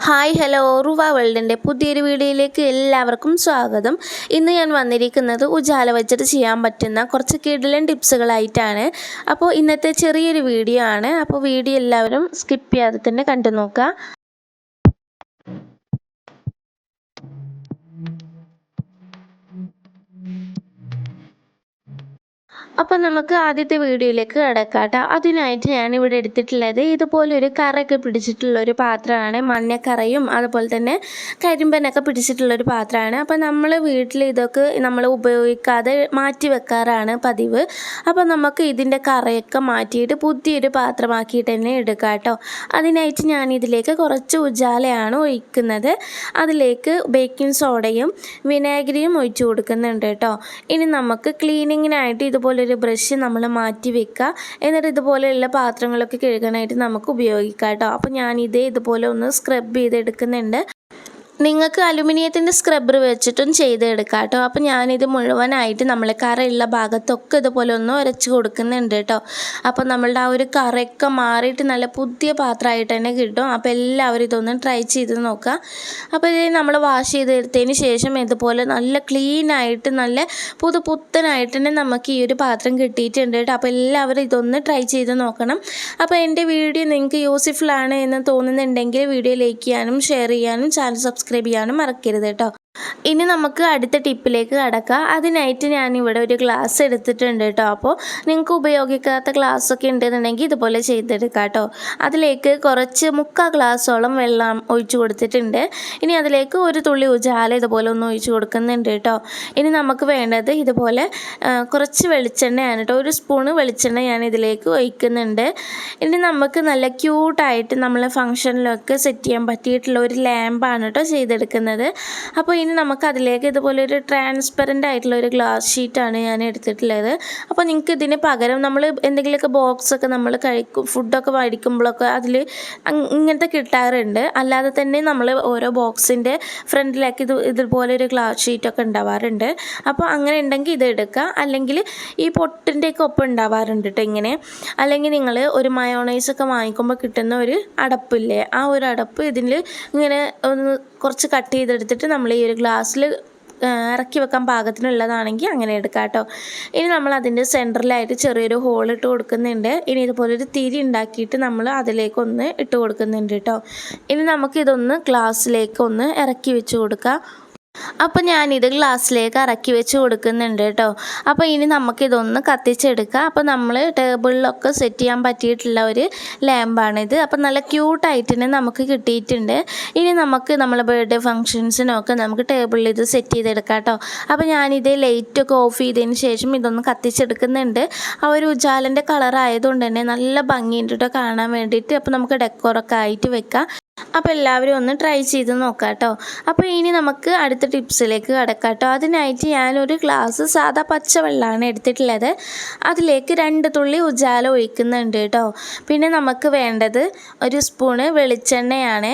Hi hello റുവ വേൾഡിൻ്റെ പുതിയൊരു വീഡിയോയിലേക്ക് എല്ലാവർക്കും സ്വാഗതം. ഇന്ന് ഞാൻ വന്നിരിക്കുന്നത് ഉജാല വെച്ചിട്ട് ചെയ്യാൻ പറ്റുന്ന കുറച്ച് കിടിലൻ ടിപ്സുകളായിട്ടാണ്. അപ്പോൾ ഇന്നത്തെ ചെറിയൊരു വീഡിയോ ആണ്. അപ്പോൾ വീഡിയോ എല്ലാവരും സ്കിപ്പ് ചെയ്യാതെ തന്നെ കണ്ടു നോക്കുക. അപ്പോൾ നമുക്ക് ആദ്യത്തെ വീഡിയോയിലേക്ക് കിടക്കാം. അതിനായിട്ട് ഞാനിവിടെ എടുത്തിട്ടുള്ളത് ഇതുപോലൊരു കറയൊക്കെ പിടിച്ചിട്ടുള്ളൊരു പാത്രമാണ്. മഞ്ഞക്കറയും അതുപോലെ തന്നെ കരിമ്പനൊക്കെ പിടിച്ചിട്ടുള്ളൊരു പാത്രമാണ്. അപ്പോൾ നമ്മൾ വീട്ടിൽ ഇതൊക്കെ നമ്മൾ ഉപയോഗിക്കാതെ മാറ്റി വെക്കാറാണ് പതിവ്. അപ്പോൾ നമുക്ക് ഇതിൻ്റെ കറയൊക്കെ മാറ്റിയിട്ട് പുതിയൊരു പാത്രമാക്കിയിട്ട് തന്നെ എടുക്കാം കേട്ടോ. അതിനായിട്ട് ഞാനിതിലേക്ക് കുറച്ച് ഉജാലയാണ് ഒഴിക്കുന്നത്. അതിലേക്ക് ബേക്കിംഗ് സോഡയും വിനാഗിരിയും ഒഴിച്ചു കൊടുക്കുന്നുണ്ട് കേട്ടോ. ഇനി നമുക്ക് ക്ലീനിങ്ങിനായിട്ട് ഇതുപോലെ ഒരു ബ്രഷ് നമ്മൾ മാറ്റി വെക്കുക. എന്നിട്ട് ഇതുപോലെയുള്ള പാത്രങ്ങളൊക്കെ കഴുകാനായിട്ട് നമുക്ക് ഉപയോഗിക്കാം കേട്ടോ. അപ്പോൾ ഞാനിതേ ഇതുപോലെ ഒന്ന് സ്ക്രബ് ചെയ്തെടുക്കുന്നുണ്ട്. നിങ്ങൾക്ക് അലുമിനിയത്തിൻ്റെ സ്ക്രബ്ബർ വെച്ചിട്ടും ചെയ്തെടുക്കാം കേട്ടോ. അപ്പോൾ ഞാനിത് മുഴുവനായിട്ട് നമ്മൾ കറയുള്ള ഭാഗത്തൊക്കെ ഇതുപോലെ ഒന്ന് ഉരച്ച് കൊടുക്കുന്നുണ്ട് കേട്ടോ. അപ്പോൾ നമ്മളുടെ ആ ഒരു കറയൊക്കെ മാറിയിട്ട് നല്ല പുതിയ പാത്രമായിട്ട് തന്നെ കിട്ടും. അപ്പോൾ എല്ലാവരും ഇതൊന്ന് ട്രൈ ചെയ്ത് നോക്കുക. അപ്പോൾ ഇത് നമ്മൾ വാഷ് ചെയ്തെടുത്തതിന് ശേഷം ഇതുപോലെ നല്ല ക്ലീനായിട്ട് നല്ല പുത്തനായിട്ട് തന്നെ നമുക്ക് ഈ ഒരു പാത്രം കിട്ടിയിട്ടുണ്ട് കേട്ടോ. അപ്പോൾ എല്ലാവരും ഇതൊന്ന് ട്രൈ ചെയ്ത് നോക്കണം. അപ്പോൾ എൻ്റെ വീഡിയോ നിങ്ങൾക്ക് യൂസ്ഫുൾ ആണ് എന്ന് തോന്നുന്നുണ്ടെങ്കിൽ വീഡിയോ ലൈക്ക് ചെയ്യാനും ഷെയർ ചെയ്യാനും ചാനൽ സബ്സ്ക്രൈബ് ചെയ്യാനും മറക്കരുത് കേട്ടോ. ഇനി നമുക്ക് അടുത്ത ടിപ്പിലേക്ക് കടക്കാം. അതിനായിട്ട് ഞാനിവിടെ ഒരു ഗ്ലാസ് എടുത്തിട്ടുണ്ട് കേട്ടോ. അപ്പോൾ നിങ്ങൾക്ക് ഉപയോഗിക്കാത്ത ഗ്ലാസ്സൊക്കെ ഉണ്ടെന്നുണ്ടെങ്കിൽ ഇതുപോലെ ചെയ്തെടുക്കാം കേട്ടോ. അതിലേക്ക് കുറച്ച് 3/4 ഗ്ലാസ്സോളം വെള്ളം ഒഴിച്ചു കൊടുത്തിട്ടുണ്ട്. ഇനി അതിലേക്ക് ഒരു തുള്ളി ഉജാല ഇതുപോലെ ഒന്ന് ഒഴിച്ചു കൊടുക്കുന്നുണ്ട് കേട്ടോ. ഇനി നമുക്ക് വേണ്ടത് ഇതുപോലെ കുറച്ച് വെളിച്ചെണ്ണയാണ് കേട്ടോ. ഒരു സ്പൂണ് വെളിച്ചെണ്ണ ഞാൻ ഇതിലേക്ക് ഒഴിക്കുന്നുണ്ട്. ഇനി നമുക്ക് നല്ല ക്യൂട്ടായിട്ട് നമ്മൾ ഫംഗ്ഷനിലൊക്കെ സെറ്റ് ചെയ്യാൻ പറ്റിയിട്ടുള്ള ഒരു ലാമ്പാണ് കേട്ടോ ചെയ്തെടുക്കുന്നത്. അപ്പോൾ ഇനി നമുക്ക് അതിലേക്ക് ഇതുപോലെ ഒരു ട്രാൻസ്പെറൻ്റ് ആയിട്ടുള്ള ഒരു ഗ്ലാസ് ഷീറ്റാണ് ഞാൻ എടുത്തിട്ടുള്ളത്. അപ്പോൾ നിങ്ങൾക്ക് ഇതിന് പകരം നമ്മൾ എന്തെങ്കിലുമൊക്കെ ബോക്സൊക്കെ നമ്മൾ ഫുഡൊക്കെ മേടിക്കുമ്പോഴൊക്കെ അതിൽ ഇങ്ങനത്തെ കിട്ടാറുണ്ട്. അല്ലാതെ തന്നെ നമ്മൾ ഓരോ ബോക്സിൻ്റെ ഫ്രണ്ടിലേക്ക് ഇതുപോലെ ഒരു ഗ്ലാസ് ഷീറ്റൊക്കെ ഉണ്ടാവാറുണ്ട്. അപ്പോൾ അങ്ങനെ ഉണ്ടെങ്കിൽ ഇത് എടുക്കുക. അല്ലെങ്കിൽ ഈ പൊട്ടിൻ്റെയൊക്കെ ഒപ്പം ഉണ്ടാവാറുണ്ട് കേട്ടോ ഇങ്ങനെ. അല്ലെങ്കിൽ നിങ്ങൾ ഒരു മയോണൈസൊക്കെ വാങ്ങിക്കുമ്പോൾ കിട്ടുന്ന ഒരു അടപ്പില്ലേ, ആ ഒരു അടപ്പ് ഇതിൽ ഇങ്ങനെ ഒന്ന് കുറച്ച് കട്ട് ചെയ്തെടുത്തിട്ട് നമ്മൾ ഈ ഒരു ഗ്ലാസ്സിൽ ഇറക്കി വെക്കാൻ പാകത്തിനുള്ളതാണെങ്കിൽ അങ്ങനെ എടുക്കാം കേട്ടോ. ഇനി നമ്മൾ അതിൻ്റെ സെൻറ്ററിലായിട്ട് ചെറിയൊരു ഹോൾ ഇട്ട് കൊടുക്കുന്നുണ്ട്. ഇനി ഇതുപോലൊരു തിരി ഉണ്ടാക്കിയിട്ട് നമ്മൾ അതിലേക്കൊന്ന് ഇട്ട് കൊടുക്കുന്നുണ്ട് കേട്ടോ. ഇനി നമുക്കിതൊന്ന് ഗ്ലാസ്സിലേക്കൊന്ന് ഇറക്കി വെച്ച് കൊടുക്കാം. അപ്പോൾ ഞാനിത് ഗ്ലാസ്സിലേക്ക് ഇറക്കി വെച്ച് കൊടുക്കുന്നുണ്ട് കേട്ടോ. അപ്പോൾ ഇനി നമുക്കിതൊന്ന് കത്തിച്ചെടുക്കാം. അപ്പോൾ നമ്മൾ ടേബിളിലൊക്കെ സെറ്റ് ചെയ്യാൻ പറ്റിയിട്ടുള്ള ഒരു ലാമ്പാണിത്. അപ്പോൾ നല്ല ക്യൂട്ടായിട്ട് തന്നെ നമുക്ക് കിട്ടിയിട്ടുണ്ട്. ഇനി നമുക്ക് നമ്മളെ ബർത്ത്ഡേ ഫംഗ്ഷൻസിനൊക്കെ നമുക്ക് ടേബിളിൽ ഇത് സെറ്റ് ചെയ്തെടുക്കാം കേട്ടോ. അപ്പോൾ ഞാനിത് ലൈറ്റൊക്കെ ഓഫ് ചെയ്തതിന് ശേഷം ഇതൊന്ന് കത്തിച്ചെടുക്കുന്നുണ്ട്. ആ ഒരു ഉജാലൻ്റെ കളറായതുകൊണ്ട് തന്നെ നല്ല ഭംഗിയുണ്ട് കേട്ടോ കാണാൻ വേണ്ടിയിട്ട്. അപ്പോൾ നമുക്ക് ഡെക്കോറൊക്കെ ആയിട്ട് വെക്കാം. അപ്പോൾ എല്ലാവരും ഒന്ന് ട്രൈ ചെയ്ത് നോക്കാം കേട്ടോ. അപ്പോൾ ഇനി നമുക്ക് അടുത്ത ടിപ്സിലേക്ക് കടക്കാം കേട്ടോ. അതിനായിട്ട് ഞാനൊരു ഗ്ലാസ് സാദാ പച്ചവെള്ളമാണ് എടുത്തിട്ടുള്ളത്. അതിലേക്ക് 2 തുള്ളി ഉജാല ഒഴിക്കുന്നുണ്ട് കേട്ടോ. പിന്നെ നമുക്ക് വേണ്ടത് ഒരു സ്പൂണ് വെളിച്ചെണ്ണയാണ്.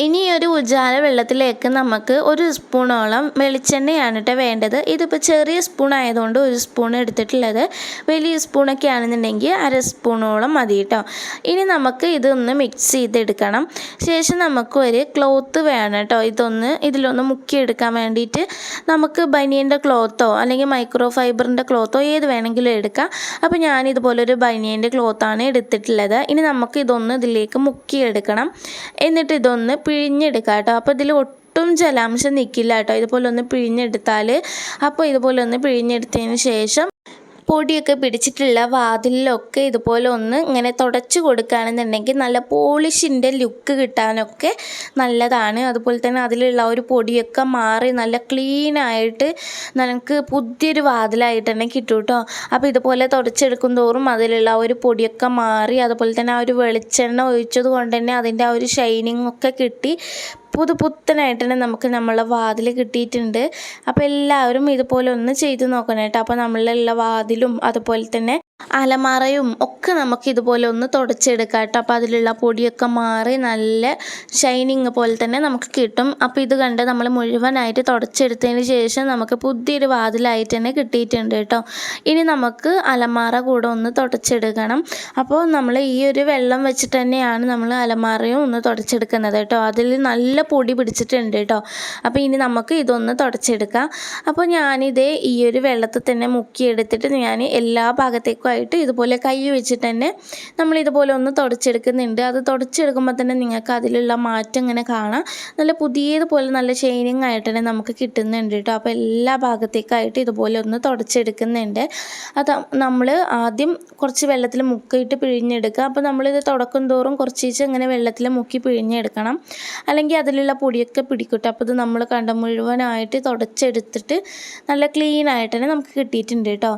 ഇനി ഒരു ഉജാല വെള്ളത്തിലേക്ക് നമുക്ക് 1 സ്പൂണോളം വെളിച്ചെണ്ണയാണ് കേട്ടോ വേണ്ടത്. ഇതിപ്പോൾ ചെറിയ സ്പൂൺ ആയതുകൊണ്ട് 1 സ്പൂൺ എടുത്തിട്ടുള്ളത്. വലിയ സ്പൂണൊക്കെ ആണെന്നുണ്ടെങ്കിൽ 1/2 സ്പൂണോളം മതി കേട്ടോ. ഇനി നമുക്ക് ഇതൊന്ന് മിക്സ് ചെയ്തെടുക്കണം. ശേഷം നമുക്ക് ഒരു ക്ലോത്ത് വേണം കേട്ടോ. ഇതിലൊന്ന് മുക്കിയെടുക്കാൻ വേണ്ടിയിട്ട് നമുക്ക് ബനിയൻ്റെ ക്ലോത്തോ അല്ലെങ്കിൽ മൈക്രോ ഫൈബറിൻ്റെ ക്ലോത്തോ ഏത് വേണമെങ്കിലും എടുക്കാം. അപ്പോൾ ഞാനിതുപോലൊരു ബനിയൻ്റെ ക്ലോത്താണ് എടുത്തിട്ടുള്ളത്. ഇനി നമുക്ക് ഇതൊന്ന് ഇതിലേക്ക് മുക്കിയെടുക്കണം. എന്നിട്ട് ഇതൊന്ന് പിഴിഞ്ഞെടുക്കാം കേട്ടോ. അപ്പോൾ ഇതിൽ ഒട്ടും ജലാംശം നിൽക്കില്ല കേട്ടോ. ഇതുപോലെ ഒന്ന് പിഴിഞ്ഞെടുത്താൽ. അപ്പോൾ ഇതുപോലെ ഒന്ന് പിഴിഞ്ഞെടുത്തതിന് ശേഷം പൊടിയൊക്കെ പിടിച്ചിട്ടുള്ള വാതിലിലൊക്കെ ഇതുപോലെ ഒന്ന് ഇങ്ങനെ തുടച്ച് കൊടുക്കുകയാണെന്നുണ്ടെങ്കിൽ നല്ല പോളിഷിൻ്റെ ലുക്ക് കിട്ടാനൊക്കെ നല്ലതാണ്. അതുപോലെ തന്നെ അതിലുള്ള ഒരു പൊടിയൊക്കെ മാറി നല്ല ക്ലീനായിട്ട് നമുക്ക് പുതിയൊരു വാതിലായിട്ട് തന്നെ കിട്ടും കേട്ടോ. അപ്പോൾ ഇതുപോലെ തുടച്ചെടുക്കും തോറും അതിലുള്ള ഒരു പൊടിയൊക്കെ മാറി അതുപോലെ തന്നെ ആ ഒരു വെളിച്ചെണ്ണ ഒഴിച്ചത് കൊണ്ട് തന്നെ അതിൻ്റെ ആ ഒരു ഷൈനിങ് ഒക്കെ കിട്ടി പുത്തനായിട്ട് തന്നെ നമുക്ക് നമ്മളെ വാതിൽ കിട്ടിയിട്ടുണ്ട്. അപ്പോൾ എല്ലാവരും ഇതുപോലെ ഒന്ന് ചെയ്ത് നോക്കണം കേട്ടോ. അപ്പോൾ നമ്മളുള്ള വാതിലും അതുപോലെ തന്നെ അലമാറയും ഒക്കെ നമുക്ക് ഇതുപോലെ ഒന്ന് തുടച്ചെടുക്കാം കേട്ടോ. അപ്പോൾ അതിലുള്ള പൊടിയൊക്കെ മാറി നല്ല ഷൈനിങ് പോലെ തന്നെ നമുക്ക് കിട്ടും. അപ്പോൾ ഇത് കണ്ട് നമ്മൾ മുഴുവനായിട്ട് തുടച്ചെടുത്തതിന് ശേഷം നമുക്ക് പുതിയൊരു വാതിലായിട്ട് തന്നെ കിട്ടിയിട്ടുണ്ട് കേട്ടോ. ഇനി നമുക്ക് അലമാറ കൂടെ ഒന്ന് തുടച്ചെടുക്കണം. അപ്പോൾ നമ്മൾ ഈ ഒരു വെള്ളം വെച്ചിട്ട് തന്നെയാണ് നമ്മൾ അലമാറയും ഒന്ന് തുടച്ചെടുക്കുന്നത് കേട്ടോ. അതിൽ നല്ല പൊടി പിടിച്ചിട്ടുണ്ട് കേട്ടോ. അപ്പോൾ ഇനി നമുക്ക് ഇതൊന്ന് തുടച്ചെടുക്കാം. അപ്പോൾ ഞാനിതേ ഈ ഒരു വെള്ളത്തിൽ തന്നെ മുക്കിയെടുത്തിട്ട് ഞാൻ എല്ലാ ഭാഗത്തേക്കും ഇതുപോലെ കൈ വെച്ചിട്ട് തന്നെ നമ്മൾ ഇതുപോലെ ഒന്ന് തുടച്ചെടുക്കുന്നുണ്ട്. അത് തുടച്ചെടുക്കുമ്പോൾ തന്നെ നിങ്ങൾക്ക് അതിലുള്ള മാറ്റം ഇങ്ങനെ കാണാം. നല്ല പുതിയതുപോലെ നല്ല ഷൈനിങ് ആയിട്ട് തന്നെ നമുക്ക് കിട്ടുന്നുണ്ട് കേട്ടോ. അപ്പോൾ എല്ലാ ഭാഗത്തേക്കായിട്ട് ഇതുപോലെ ഒന്ന് തുടച്ചെടുക്കുന്നുണ്ട്. അത് നമ്മൾ ആദ്യം കുറച്ച് വെള്ളത്തിൽ മുക്കിയിട്ട് പിഴിഞ്ഞെടുക്കുക. അപ്പോൾ നമ്മളിത് തുടക്കും തോറും കുറച്ച് ഇങ്ങനെ വെള്ളത്തിൽ മുക്കി പിഴിഞ്ഞെടുക്കണം, അല്ലെങ്കിൽ അതിലുള്ള പൊടിയൊക്കെ പിടിക്കട്ടെ. അപ്പോൾ ഇത് നമ്മൾ കണ്ട മുഴുവനായിട്ട് തുടച്ചെടുത്തിട്ട് നല്ല ക്ലീൻ ആയിട്ട് തന്നെ നമുക്ക് കിട്ടിയിട്ടുണ്ട് കേട്ടോ.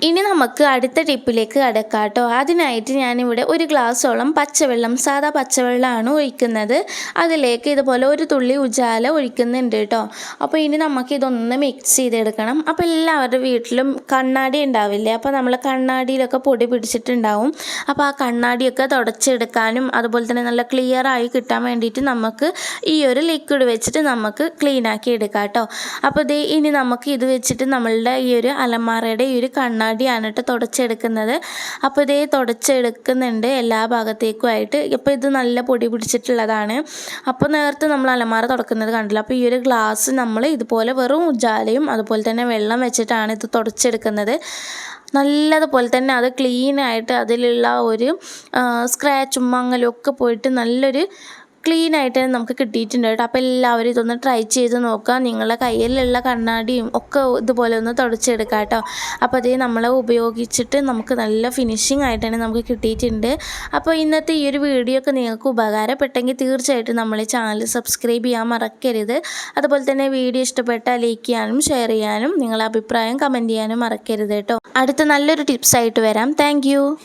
ഇനി നമുക്ക് അടുത്ത ടിപ്പിലേക്ക് കടക്കാം കേട്ടോ. അതിനായിട്ട് ഞാനിവിടെ ഒരു ഗ്ലാസ്സോളം പച്ചവെള്ളം, സാധാ പച്ചവെള്ളമാണ് ഒഴിക്കുന്നത്. അതിലേക്ക് ഇതുപോലെ ഒരു തുള്ളി ഉജാല ഒഴിക്കുന്നുണ്ട് കേട്ടോ. അപ്പോൾ ഇനി നമുക്കിതൊന്ന് മിക്സ് ചെയ്തെടുക്കണം. അപ്പോൾ എല്ലാവരുടെ വീട്ടിലും കണ്ണാടി ഉണ്ടാവില്ലേ, അപ്പോൾ നമ്മൾ കണ്ണാടിയിലൊക്കെ പൊടി പിടിച്ചിട്ടുണ്ടാവും. അപ്പോൾ ആ കണ്ണാടിയൊക്കെ തുടച്ചെടുക്കാനും അതുപോലെ തന്നെ നല്ല ക്ലിയർ ആയി കിട്ടാൻ വേണ്ടിയിട്ട് നമുക്ക് ഈ ഒരു ലിക്വിഡ് വെച്ചിട്ട് നമുക്ക് ക്ലീൻ ആക്കി എടുക്കാം കേട്ടോ. അപ്പോൾ ഇനി നമുക്ക് ഇത് വെച്ചിട്ട് നമ്മളുടെ ഈ ഒരു അലമാറയുടെ ഈ ഒരു കണ്ണാടിയാണ് കേട്ടോ തുടച്ചെടുക്കുന്നത്. അപ്പോൾ ഇതേ തുടച്ചെടുക്കുന്നുണ്ട് എല്ലാ ഭാഗത്തേക്കും ആയിട്ട്. അപ്പോൾ ഇത് നല്ല പൊടി പിടിച്ചിട്ടുള്ളതാണ്. അപ്പോൾ നേരത്തെ നമ്മൾ അലമാറ തുടക്കുന്നത് കണ്ടില്ല. അപ്പോൾ ഈ ഒരു ഗ്ലാസ് നമ്മൾ ഇതുപോലെ വെറും ഉജാലയും അതുപോലെ തന്നെ വെള്ളം വെച്ചിട്ടാണ് ഇത് തുടച്ചെടുക്കുന്നത്. നല്ലതുപോലെ തന്നെ അത് ക്ലീനായിട്ട് അതിലുള്ള ഒരു സ്ക്രാച്ചും മങ്ങലും ഒക്കെ പോയിട്ട് നല്ലൊരു ക്ലീൻ ആയിട്ട് നമുക്ക് കിട്ടിയിട്ടുണ്ട് കേട്ടോ. അപ്പോൾ എല്ലാവരും ഇതൊന്ന് ട്രൈ ചെയ്ത് നോക്കുക. നിങ്ങളുടെ കയ്യിലുള്ള കണ്ണാടിയും ഒക്കെ ഇതുപോലെ ഒന്ന് തുടച്ചെടുക്കുക കേട്ടോ. അപ്പോൾ അത് നമ്മൾ ഉപയോഗിച്ചിട്ട് നമുക്ക് നല്ല ഫിനിഷിംഗ് ആയിട്ട് തന്നെ നമുക്ക് കിട്ടിയിട്ടുണ്ട്. അപ്പോൾ ഇന്നത്തെ ഈ ഒരു വീഡിയോ ഒക്കെ നിങ്ങൾക്ക് ഉപകാരപ്പെട്ടെങ്കിൽ തീർച്ചയായിട്ടും നമ്മൾ ഈ ചാനൽ സബ്സ്ക്രൈബ് ചെയ്യാൻ മറക്കരുത്. അതുപോലെ തന്നെ വീഡിയോ ഇഷ്ടപ്പെട്ടാൽ ലൈക്ക് ചെയ്യാനും ഷെയർ ചെയ്യാനും നിങ്ങളുടെ അഭിപ്രായം കമൻറ്റ് ചെയ്യാനും മറക്കരുത് കേട്ടോ. അടുത്ത നല്ലൊരു ടിപ്സായിട്ട് വരാം. താങ്ക്